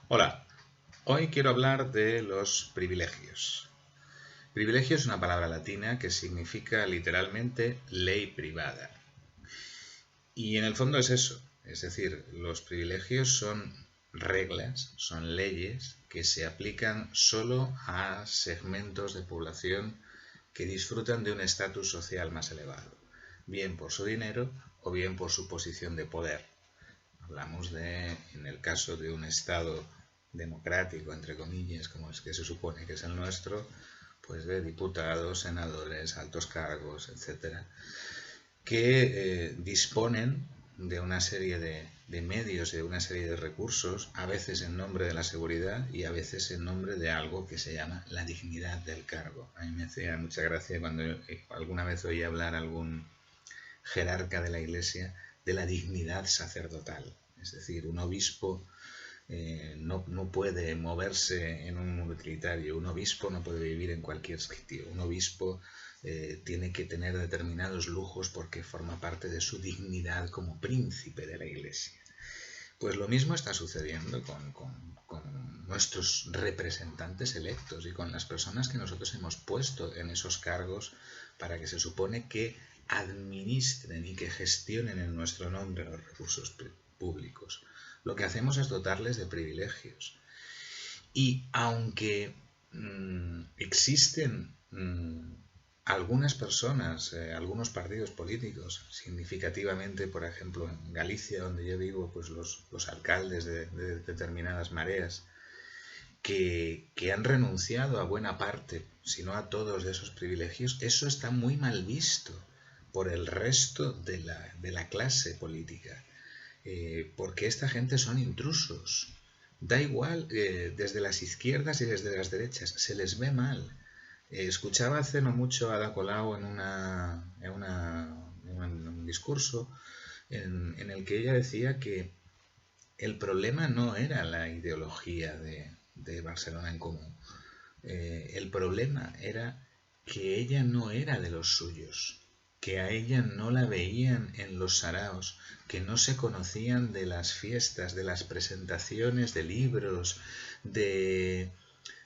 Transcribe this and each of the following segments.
Hola, hoy quiero hablar de los privilegios. Privilegio es una palabra latina que significa literalmente ley privada. Y en el fondo es eso, es decir, los privilegios son reglas, son leyes que se aplican solo a segmentos de población que disfrutan de un estatus social más elevado, bien por su dinero o bien por su posición de poder. Hablamos de, en el caso de un Estado democrático, entre comillas, como es que se supone que es el nuestro, pues de diputados, senadores, altos cargos, etcétera, que disponen de una serie de medios, de una serie de recursos, a veces en nombre de la seguridad y a veces en nombre de algo que se llama la dignidad del cargo. A mí me hacía mucha gracia cuando alguna vez oí hablar a algún jerarca de la Iglesia de la dignidad sacerdotal. Es decir, un obispo no puede moverse en un mundo utilitario, un obispo no puede vivir en cualquier sitio, un obispo tiene que tener determinados lujos porque forma parte de su dignidad como príncipe de la Iglesia. Pues lo mismo está sucediendo con nuestros representantes electos y con las personas que nosotros hemos puesto en esos cargos para que se supone que administren y que gestionen en nuestro nombre los recursos públicos. Lo que hacemos es dotarles de privilegios. Y aunque existen algunas personas, algunos partidos políticos, significativamente, por ejemplo, en Galicia, donde yo vivo, pues los alcaldes de determinadas mareas, que han renunciado a buena parte, si no a todos de esos privilegios, eso está muy mal visto por el resto de la clase política, porque esta gente son intrusos. Da igual, desde las izquierdas y desde las derechas, se les ve mal. Escuchaba hace no mucho a Ada Colau en un discurso en el que ella decía que el problema no era la ideología de Barcelona en Comú. El problema era que ella no era de los suyos, que a ella no la veían en los saraos, que no se conocían de las fiestas, de las presentaciones de libros, de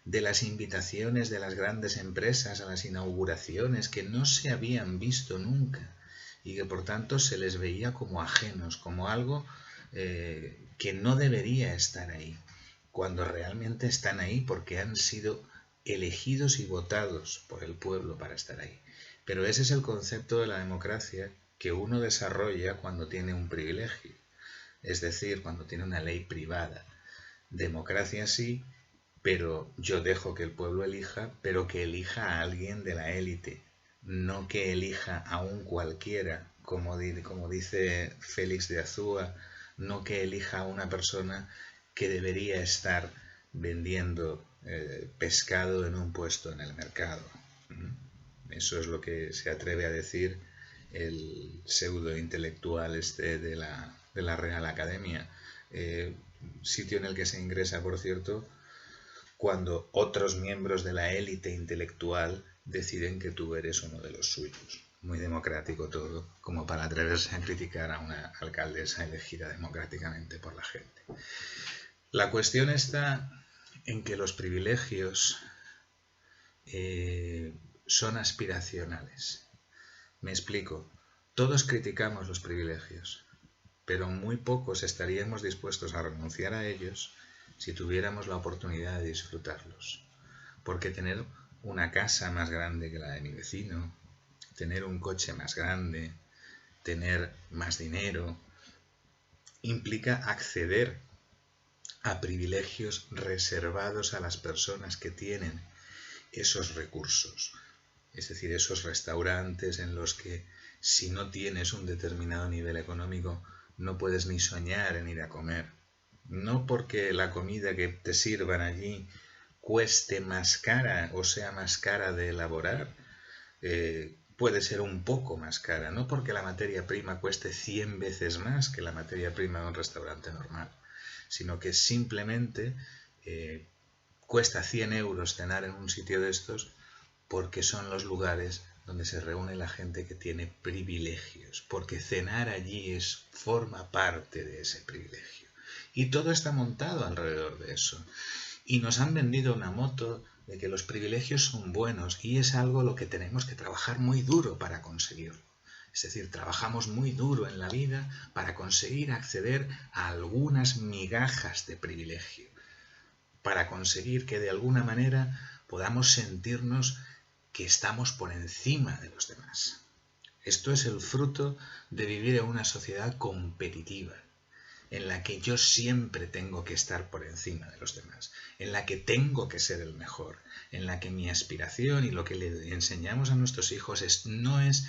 las invitaciones de las grandes empresas a las inauguraciones, que no se habían visto nunca y que por tanto se les veía como ajenos, como algo que no debería estar ahí, cuando realmente están ahí porque han sido elegidos y votados por el pueblo para estar ahí. Pero ese es el concepto de la democracia que uno desarrolla cuando tiene un privilegio, es decir, cuando tiene una ley privada. Democracia sí, pero yo dejo que el pueblo elija, pero que elija a alguien de la élite, no que elija a un cualquiera, como dice Félix de Azúa, no que elija a una persona que debería estar vendiendo pescado en un puesto en el mercado. Eso es lo que se atreve a decir el pseudo intelectual de la Real Academia, sitio en el que se ingresa, por cierto, cuando otros miembros de la élite intelectual deciden que tú eres uno de los suyos. Muy democrático todo, como para atreverse a criticar a una alcaldesa elegida democráticamente por la gente. La cuestión está en que los privilegios son aspiracionales. Me explico. Todos criticamos los privilegios, pero muy pocos estaríamos dispuestos a renunciar a ellos si tuviéramos la oportunidad de disfrutarlos. Porque tener una casa más grande que la de mi vecino, tener un coche más grande, tener más dinero, implica acceder a privilegios reservados a las personas que tienen esos recursos. Es decir, esos restaurantes en los que si no tienes un determinado nivel económico no puedes ni soñar en ir a comer. No porque la comida que te sirvan allí cueste más cara o sea más cara de elaborar, puede ser un poco más cara, no porque la materia prima cueste 100 veces más que la materia prima de un restaurante normal, sino que simplemente cuesta 100 euros cenar en un sitio de estos porque son los lugares donde se reúne la gente que tiene privilegios, porque cenar allí forma parte de ese privilegio. Y todo está montado alrededor de eso. Y nos han vendido una moto de que los privilegios son buenos y es algo lo que tenemos que trabajar muy duro para conseguirlo. Es decir, trabajamos muy duro en la vida para conseguir acceder a algunas migajas de privilegio, para conseguir que de alguna manera podamos sentirnos que estamos por encima de los demás. Esto es el fruto de vivir en una sociedad competitiva, en la que yo siempre tengo que estar por encima de los demás, en la que tengo que ser el mejor, en la que mi aspiración y lo que le enseñamos a nuestros hijos no es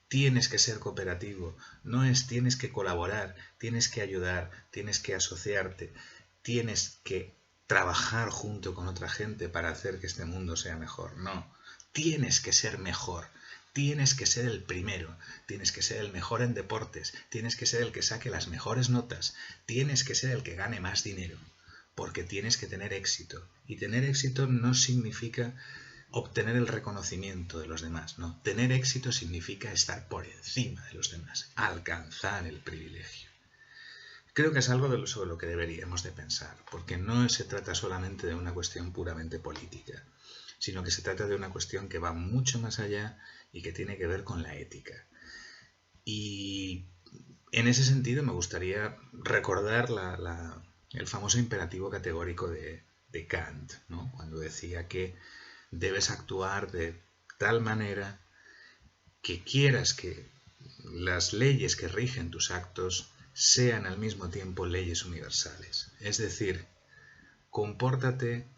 tienes que ser cooperativo, no es tienes que colaborar, tienes que ayudar, tienes que asociarte, tienes que trabajar junto con otra gente para hacer que este mundo sea mejor. No, tienes que ser mejor. Tienes que ser el primero, tienes que ser el mejor en deportes, tienes que ser el que saque las mejores notas, tienes que ser el que gane más dinero, porque tienes que tener éxito. Y tener éxito no significa obtener el reconocimiento de los demás, no. Tener éxito significa estar por encima de los demás, alcanzar el privilegio. Creo que es algo sobre lo que deberíamos de pensar, porque no se trata solamente de una cuestión puramente política, sino que se trata de una cuestión que va mucho más allá y que tiene que ver con la ética. Y en ese sentido me gustaría recordar el famoso imperativo categórico de Kant, ¿no? Cuando decía que debes actuar de tal manera que quieras que las leyes que rigen tus actos sean al mismo tiempo leyes universales. Es decir, compórtate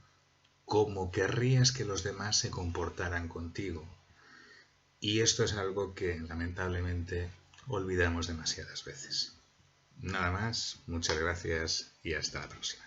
como querrías que los demás se comportaran contigo. Y esto es algo que lamentablemente olvidamos demasiadas veces. Nada más, muchas gracias y hasta la próxima.